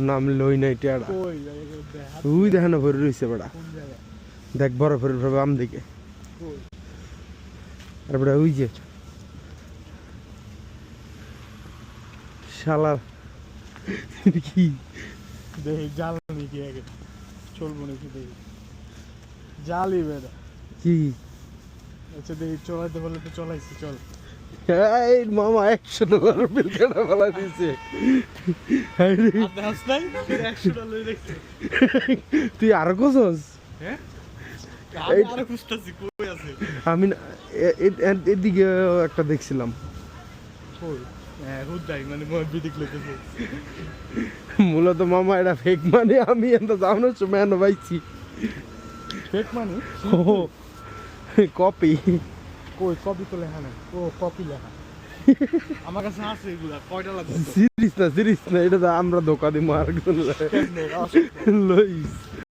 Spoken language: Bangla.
নাম লই নাই টিয়াড়া ওই দেখেন ভরে রয়েছে বেড়া দেখ বড় ভরে বাম দিকে আর বেড়া ওই যে শালার কি দেখি জাল নাকি আগে চলবো নাকি দেখি জালই বেড়া কি আচ্ছা দেখি চলাইতে বলে তো চলাইছি চল এই মামা 100 ডলার বিল কেটে ফেলা দিয়েছে তুই আরো কোসস আমি এদিকে একটা দেখছিলাম মূলত মামা এটা ফেক মানে আমি এত জানার সময় পাইছি ফেক মানে কপি কই কপি তো লেখা না ও কপি লেখা আমার কাছে আছে এগুলা কয়টা লাগবে সিরিজ না এটা আমরা ধোকা দিই মার লইস